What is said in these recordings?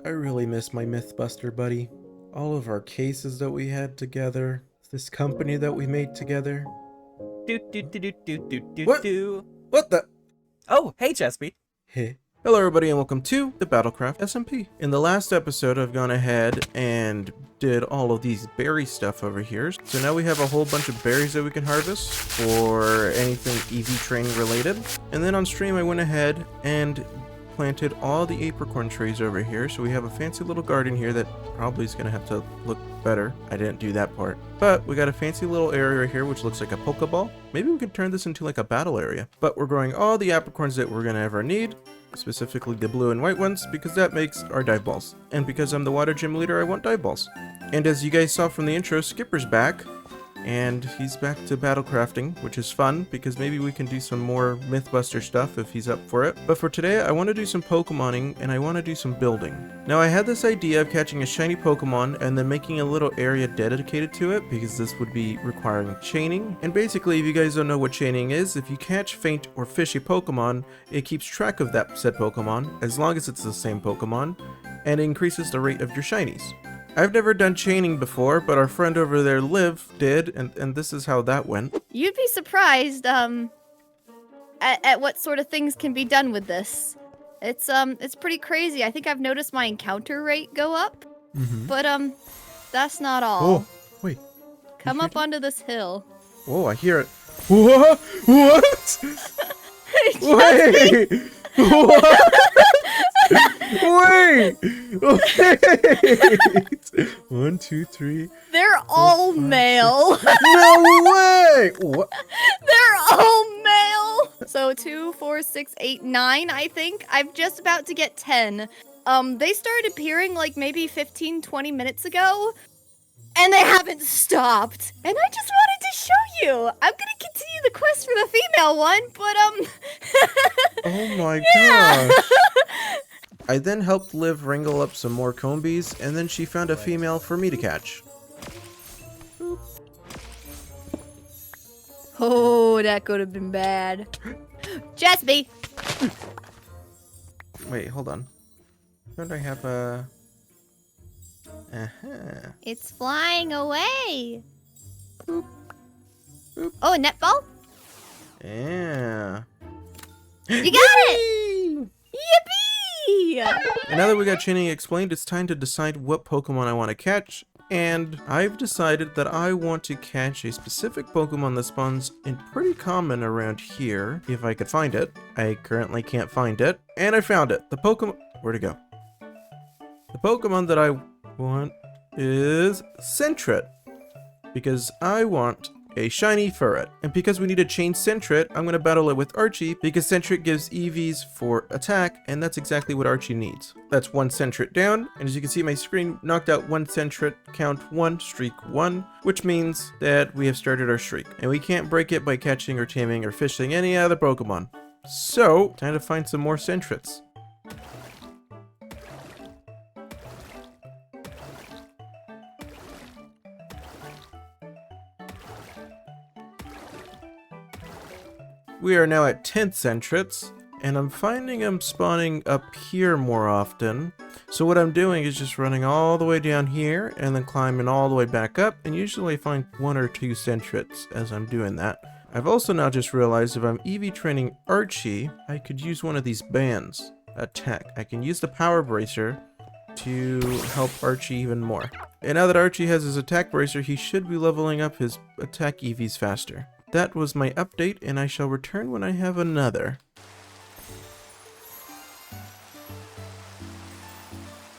I really miss my Mythbuster buddy. All of our cases that we had together. This company that we made together. Do do do do do do do What? do. What the? Oh, hey, Chespy. Hey. Hello everybody and welcome to the Battlecraft SMP. In the last episode I've gone ahead and did all of these berry stuff over here. So now we have a whole bunch of berries that we can harvest for anything EV training related. And then on stream I went ahead and planted all the apricorn trees over here. So we have a fancy little garden here that probably is going to have to look better. I didn't do that part. But we got a fancy little area right here which looks like a Pokeball. Maybe we could turn this into like a battle area. But we're growing all the apricorns that we're going to ever need. Specifically the blue and white ones, because that makes our dive balls. And because I'm the water gym leader, I want dive balls. And as you guys saw from the intro, Skipper's back. And he's back to battle crafting, which is fun, because maybe we can do some more Mythbuster stuff if he's up for it. But for today, I want to do some Pokemoning, and I want to do some building. Now, I had this idea of catching a shiny Pokemon, and then making a little area dedicated to it, because this would be requiring chaining. And basically, if you guys don't know what chaining is, if you catch, faint, or fish a Pokemon, it keeps track of that said Pokemon, as long as it's the same Pokemon, and increases the rate of your shinies. I've never done chaining before, but our friend over there, Liv, did, and this is how that went. You'd be surprised, at what sort of things can be done with this. It's pretty crazy. I think I've noticed my encounter rate go up, but, that's not all. Oh, wait. Come up onto this hill. Oh, I hear it. What? What? Wait! What? Wait! Wait! 1, 2, 3. They're all male. No way! What? They're all male. So 2, 4, 6, 8, 9, I think. I'm just about to get 10. They started appearing like maybe 15, 20 minutes ago. And they haven't stopped. And I just wanted to show you. I'm gonna continue the quest for the female one, but Oh my yeah. gosh. I then helped Liv wrangle up some more combies, and then she found a female for me to catch. Oh, that could have been bad. Chespy! Wait, hold on. Don't I have a... Uh-huh. It's flying away. Boop. Boop. Oh, a netball? Yeah. You got it! Yippee! And now that we got chaining explained, it's time to decide what Pokemon I want to catch. And I've decided that I want to catch a specific Pokemon that spawns in pretty common around here, if I could find it. I currently can't find it. And I found it. The Pokemon... Where'd it go? The Pokemon that I want is Sentret. Because I want a shiny Furret. And because we need to change Sentret, I'm going to battle it with Archie, because Sentret gives EVs for attack, and that's exactly what Archie needs. That's one Sentret down, and as you can see my screen knocked out one Sentret, count 1, streak 1, which means that we have started our streak. And we can't break it by catching or taming or fishing any other Pokemon. So, time to find some more Sentrets. We are now at 10 Sentrets, and I'm finding them spawning up here more often. So what I'm doing is just running all the way down here, and then climbing all the way back up, and usually I find 1 or 2 Sentrets as I'm doing that. I've also now just realized if I'm EV training Archie, I could use one of these bands. Attack. I can use the Power Bracer to help Archie even more. And now that Archie has his attack bracer, he should be leveling up his attack EVs faster. That was my update, and I shall return when I have another.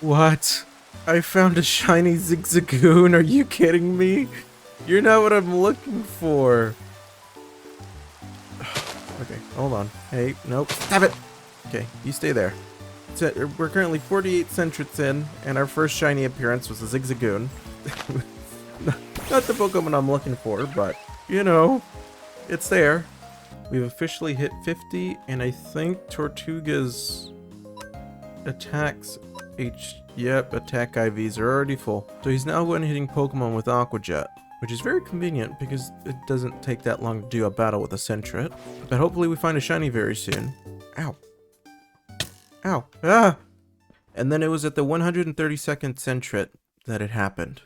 What? I found a shiny Zigzagoon, are you kidding me? You're not what I'm looking for. Okay, hold on. Hey, nope, stop it! Okay, you stay there. So, we're currently 48 Sentrets in, and our first shiny appearance was a Zigzagoon. Not the Pokemon I'm looking for, but, you know, it's there. We've officially hit 50, and I think Tortuga's attacks attack IVs are already full. So he's now going hitting Pokemon with Aqua Jet, which is very convenient because it doesn't take that long to do a battle with a Sentret. But hopefully we find a shiny very soon. Ow. Ow. Ah! And then it was at the 132nd centret that it happened.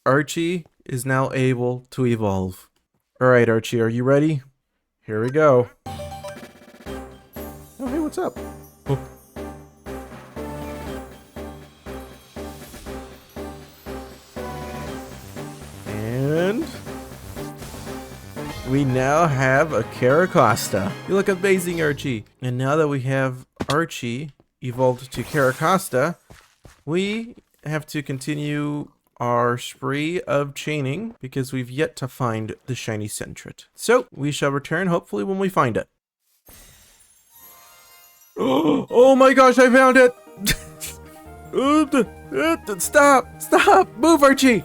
Archie is now able to evolve. Alright, Archie, are you ready? Here we go. Oh, hey, what's up? Oh. And we now have a Caracosta. You look amazing, Archie. And now that we have Archie evolved to Caracosta, we have to continue our spree of chaining because we've yet to find the shiny centret. So we shall return hopefully when we find it. Oh my gosh, I found it! Stop! Stop! Move, Archie!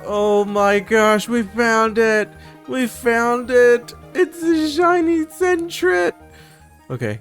Oh my gosh, we found it! We found it! It's a shiny centret! Okay.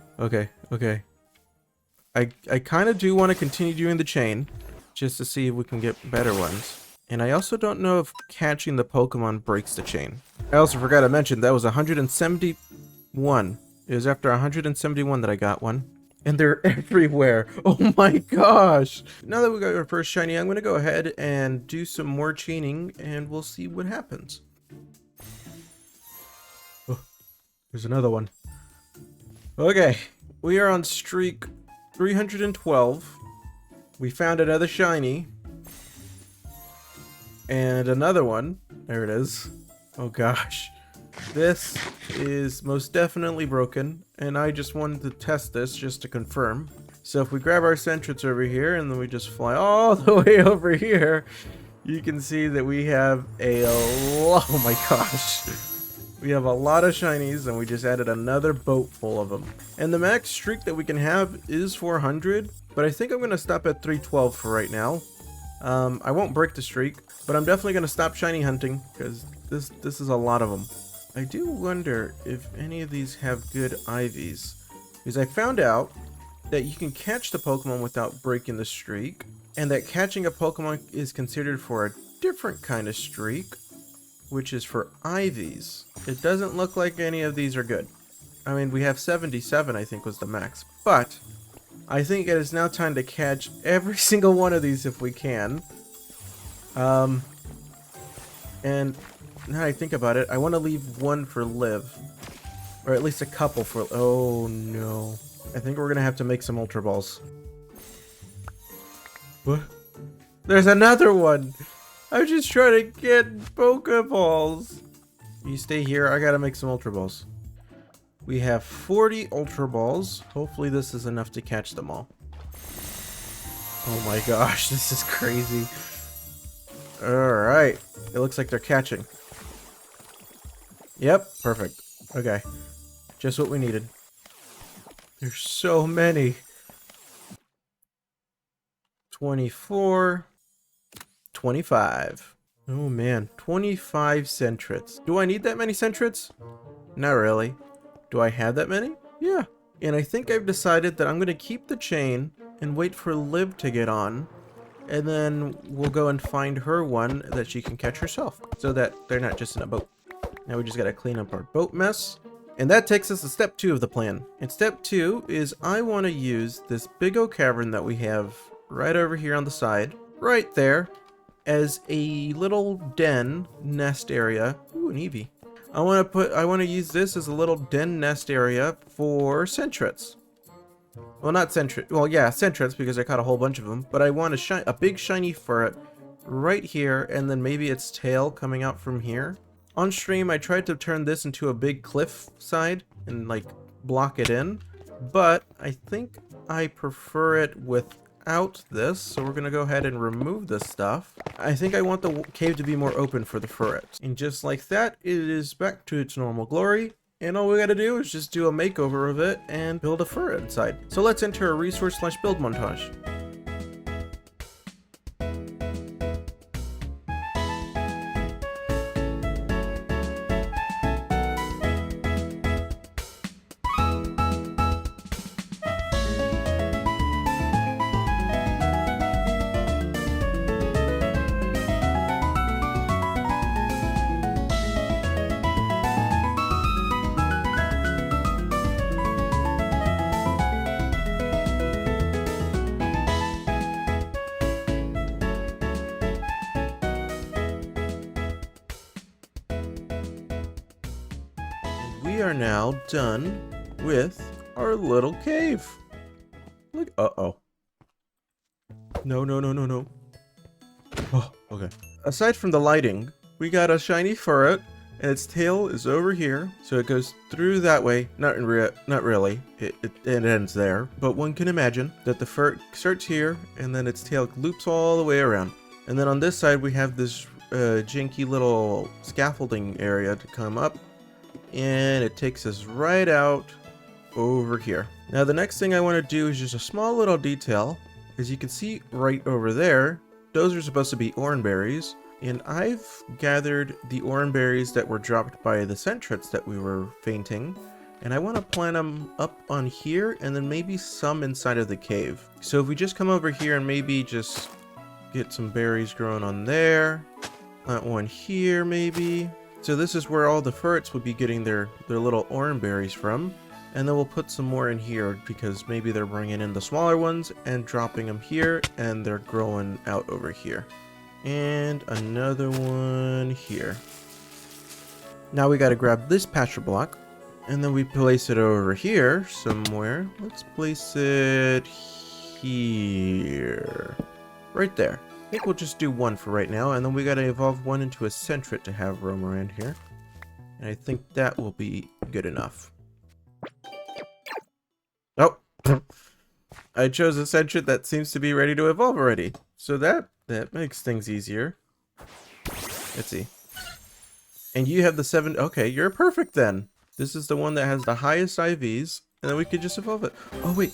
I kind of do want to continue doing the chain, just to see if we can get better ones. And I also don't know if catching the Pokemon breaks the chain. I also forgot to mention, that was 171. It was after 171 that I got one. And they're everywhere. Oh my gosh. Now that we got our first shiny, I'm going to go ahead and do some more chaining and we'll see what happens. Oh, there's another one. Okay, we are on streak 312. We found another shiny. And another one. There it is. Oh gosh. This is most definitely broken, and I just wanted to test this just to confirm. So if we grab our centrets over here and then we just fly all the way over here, you can see that we have a lot. Oh my gosh. We have a lot of shinies and we just added another boat full of them. And the max streak that we can have is 400, but I think I'm going to stop at 312 for right now. I won't break the streak, but I'm definitely going to stop shiny hunting because this is a lot of them. I do wonder if any of these have good IVs, because I found out that you can catch the Pokemon without breaking the streak, and that catching a Pokemon is considered for a different kind of streak, which is for IVs. It doesn't look like any of these are good. I mean, we have 77, I think was the max, but I think it is now time to catch every single one of these if we can. And now I think about it, I want to leave one for Liv. Or at least a couple for... Oh, no. I think we're going to have to make some Ultra Balls. What? There's another one! I'm just trying to get Pokeballs. You stay here, I got to make some Ultra Balls. We have 40 Ultra Balls. Hopefully this is enough to catch them all. Oh my gosh, this is crazy. Alright. It looks like they're catching. Yep, perfect. Okay. Just what we needed. There's so many. 24. 25. Oh man, 25 centrets. Do I need that many centrets? Not really. Do I have that many? Yeah. And I think I've decided that I'm going to keep the chain and wait for Liv to get on. And then we'll go and find her one that she can catch herself. So that they're not just in a boat. Now we just got to clean up our boat mess. And that takes us to step 2 of the plan. And step 2 is I want to use this big old cavern that we have right over here on the side. Right there. As a little den nest area. Ooh, an Eevee. I want to use this as a little den nest area for centrets. Well, not centrets. Well, yeah, centrets because I caught a whole bunch of them. But I want a big shiny ferret right here, and then maybe its tail coming out from here. On stream, I tried to turn this into a big cliff side and like block it in, but I think I prefer it without this. So we're gonna go ahead and remove this stuff. I think I want the cave to be more open for the ferret, and just like that, it is back to its normal glory. And all we gotta do is just do a makeover of it and build a ferret inside. So let's enter a resource/build montage. we are now done with our little cave. Look, uh-oh. No. Oh, okay. Aside from the lighting, we got a shiny ferret, and its tail is over here, so it goes through that way. Not really. It ends there, but one can imagine that the ferret starts here, and then its tail loops all the way around. And then on this side, we have this janky little scaffolding area to come up, and it takes us right out over here. Now the next thing I want to do is just a small little detail. As you can see right over there, those are supposed to be oranberries, and I've gathered the oranberries that were dropped by the sentrets that we were fainting, and I want to plant them up on here and then maybe some inside of the cave. So if we just come over here and maybe just get some berries growing on there, plant one here maybe. So this is where all the ferrets would be getting their little oranberries from. And then we'll put some more in here because maybe they're bringing in the smaller ones and dropping them here, and they're growing out over here. And another one here. Now we got to grab this patcher block, and then we place it over here somewhere. Let's place it here. Right there. I think we'll just do one for right now, and then we got to evolve one into a centret to have roam around here. And I think that will be good enough. Oh, I chose a centret that seems to be ready to evolve already. So that makes things easier. Let's see. And you have the 7. Okay, you're perfect then. This is the one that has the highest IVs, and then we could just evolve it. Oh, wait.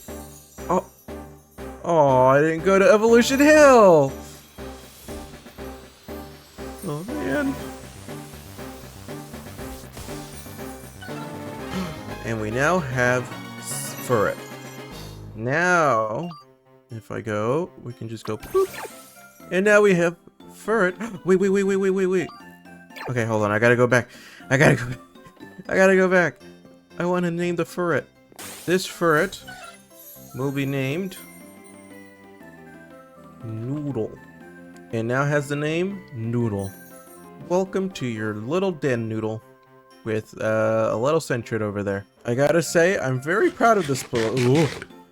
Oh, I didn't go to Evolution Hill. Oh, man. And we now have ferret. Now, if I go, we can just go poop. And now we have ferret. Wait. Okay, hold on. I gotta go back. I gotta go back. I want to name the ferret. This ferret will be named Noodle. And now has the name Noodle. Welcome to your little den, Noodle. With a little centret over there. I gotta say, I'm very proud of this build. Ooh.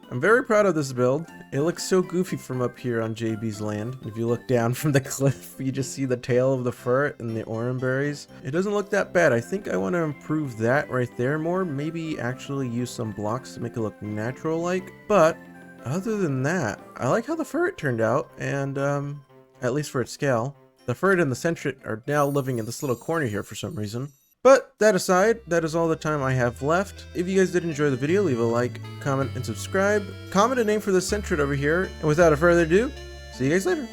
I'm very proud of this build. It looks so goofy from up here on JB's land. If you look down from the cliff, you just see the tail of the ferret and the oranberries. It doesn't look that bad. I think I want to improve that right there more. Maybe actually use some blocks to make it look natural-like. But other than that, I like how the ferret turned out, and at least for its scale. The ferret and the centret are now living in this little corner here for some reason. But that aside, that is all the time I have left. If you guys did enjoy the video, leave a like, comment, and subscribe. Comment a name for the centret over here. And without further ado, see you guys later.